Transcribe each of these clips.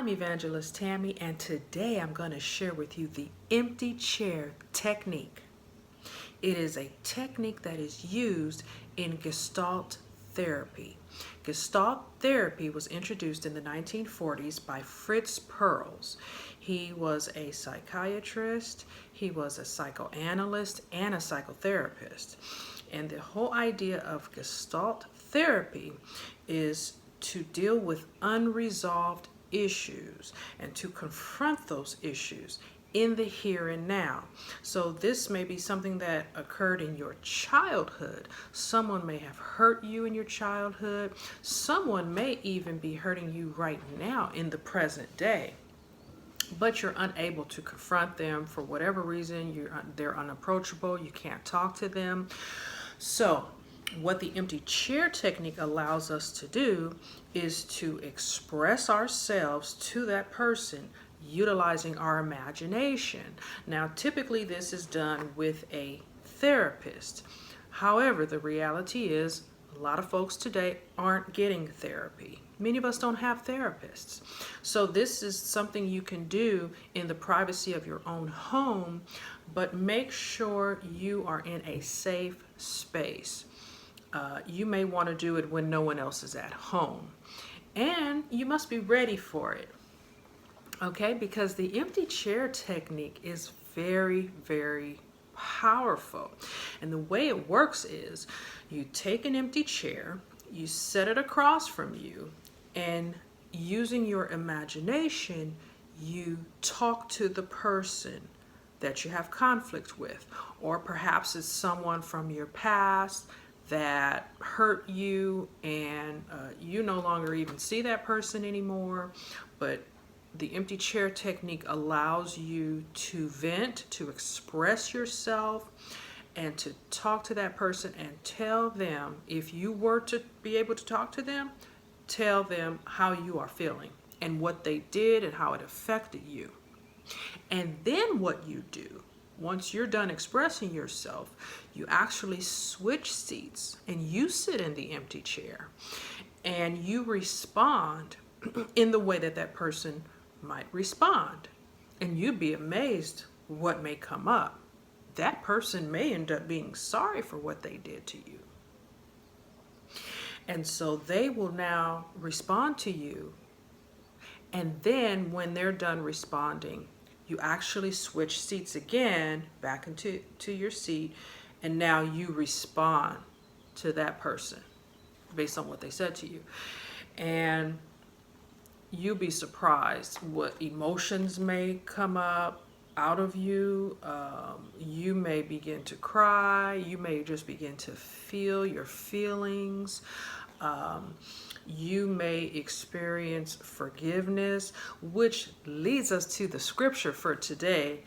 I'm Evangelist Tammy, and today I'm going to share with you the empty chair technique. It is a technique that is used in Gestalt therapy. Gestalt therapy was introduced in the 1940s by Fritz Perls. He was a psychiatrist, he was a psychoanalyst, and a psychotherapist. And the whole idea of Gestalt therapy is to deal with unresolved issues and to confront those issues in the here and now. So this may be something that occurred in your childhood. Someone may have hurt you in your childhood. Someone may even be hurting you right now in the present day, but you're unable to confront them for whatever reason. They're unapproachable. You can't talk to them. So what the empty chair technique allows us to do is to express ourselves to that person utilizing our imagination. Now, typically this is done with a therapist. However, the reality is a lot of folks today aren't getting therapy. Many of us don't have therapists. So this is something you can do in the privacy of your own home, but make sure you are in a safe space. You may want to do it when no one else is at home. And you must be ready for it. Okay, because the empty chair technique is very, very powerful. And the way it works is you take an empty chair, you set it across from you, and using your imagination, you talk to the person that you have conflict with. Or perhaps it's someone from your past that hurt you and you no longer even see that person anymore, but the empty chair technique allows you to vent, to express yourself, and to talk to that person and tell them, if you were to be able to talk to them, tell them how you are feeling and what they did and how it affected you. And then what you do, once you're done expressing yourself, you actually switch seats and you sit in the empty chair and you respond in the way that that person might respond. And you'd be amazed what may come up. That person may end up being sorry for what they did to you. And so they will now respond to you. And then when they're done responding, you actually switch seats again back into your seat, and now you respond to that person based on what they said to you. And you'll be surprised what emotions may come up out of you. You may begin to cry. You may just begin to feel your feelings. You may experience forgiveness, which leads us to the scripture for today.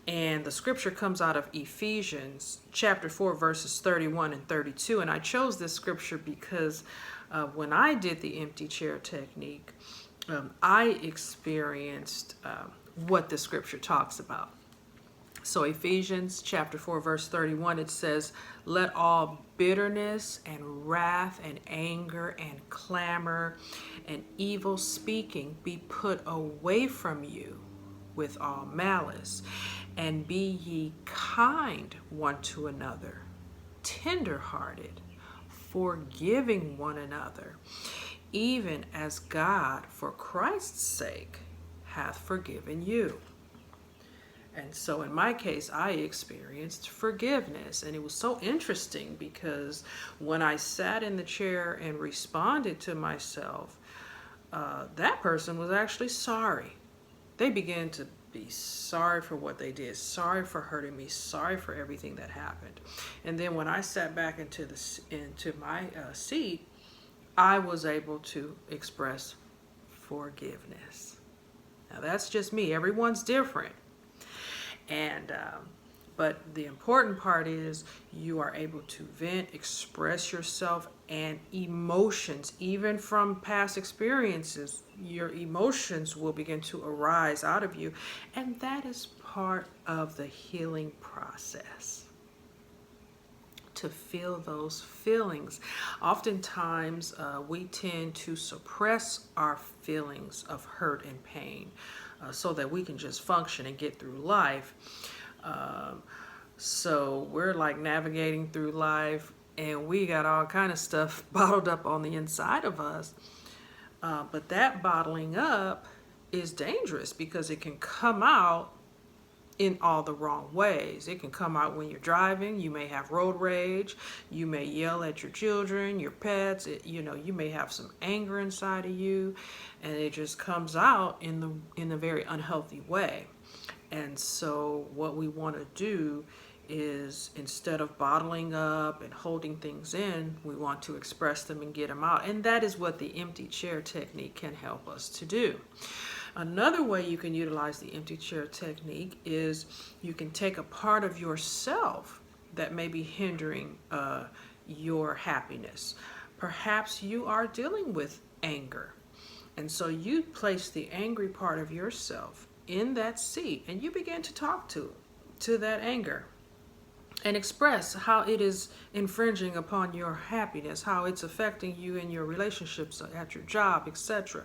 And the scripture comes out of Ephesians chapter 4, verses 31 and 32. And I chose this scripture because when I did the empty chair technique, I experienced what the scripture talks about. So Ephesians chapter 4, verse 31, it says, "Let all bitterness and wrath and anger and clamor and evil speaking be put away from you with all malice. And be ye kind one to another, tender-hearted, forgiving one another, even as God, for Christ's sake, hath forgiven you." And so in my case, I experienced forgiveness. And it was so interesting because when I sat in the chair and responded to myself, that person was actually sorry. They began to be sorry for what they did, sorry for hurting me, sorry for everything that happened. And then when I sat back into my seat, I was able to express forgiveness. Now that's just me. Everyone's different. And but the important part is you are able to vent, express yourself, and emotions, even from past experiences, your emotions will begin to arise out of you. And that is part of the healing process. to feel those feelings. Oftentimes, we tend to suppress our feelings of hurt and pain so that we can just function and get through life. Um, so we're like navigating through life and we got all kind of stuff bottled up on the inside of us. But that bottling up is dangerous because it can come out in all the wrong ways. It can come out when you're driving. You may have road rage. You may yell at your children, your pets. You may have some anger inside of you, and it just comes out in a very unhealthy way. And so what we want to do is, instead of bottling up and holding things in, we want to express them and get them out. And that is what the empty chair technique can help us to do. Another way you can utilize the empty chair technique is you can take a part of yourself that may be hindering your happiness. Perhaps you are dealing with anger. And so you place the angry part of yourself in that seat and you begin to talk to that anger and express how it is infringing upon your happiness, how it's affecting you in your relationships at your job, etc.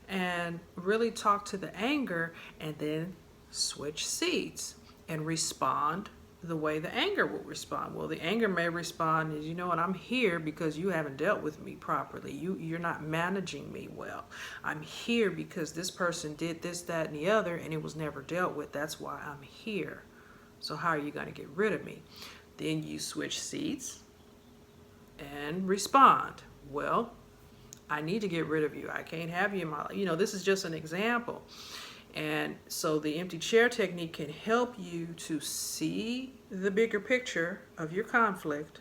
And really talk to the anger and then switch seats and respond the way the anger will respond. Well, the anger may respond as, you know what, I'm here because you haven't dealt with me properly. You're not managing me well. I'm here because this person did this, that, and the other, and it was never dealt with. That's why I'm here. So how are you going to get rid of me? Then you switch seats and respond. Well, I need to get rid of you. I can't have you in my life. This is just an example. And so the empty chair technique can help you to see the bigger picture of your conflict.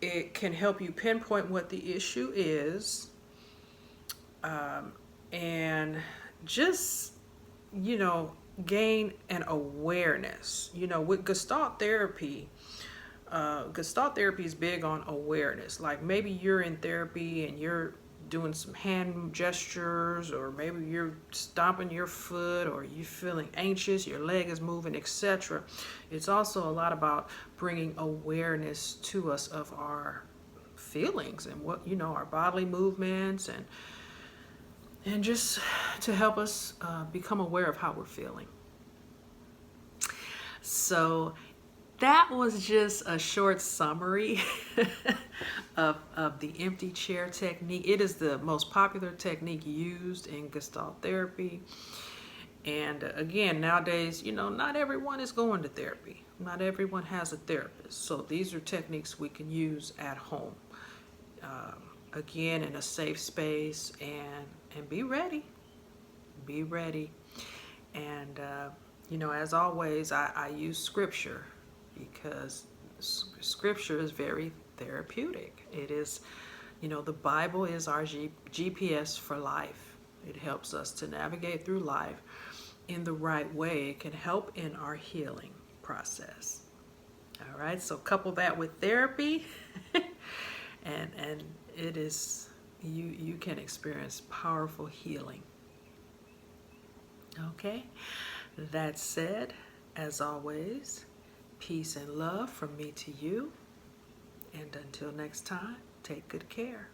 It can help you pinpoint what the issue is, and just, gain an awareness. With Gestalt therapy is big on awareness. Like maybe you're in therapy and you're doing some hand gestures, or maybe you're stomping your foot, or you're feeling anxious, your leg is moving, etc. It's also a lot about bringing awareness to us of our feelings and what, our bodily movements, and just to help us become aware of how we're feeling. So that was just a short summary of the empty chair technique. It is the most popular technique used in Gestalt therapy. And again, nowadays, not everyone is going to therapy. Not everyone has a therapist. So these are techniques we can use at home. Again, in a safe space, and be ready. Be ready. And, as always, I use scripture, because scripture is very therapeutic. It is, the Bible is our GPS for life. It helps us to navigate through life in the right way. It can help in our healing process. All right, so couple that with therapy and it is, you can experience powerful healing. Okay, that said, as always, peace and love from me to you. And until next time, take good care.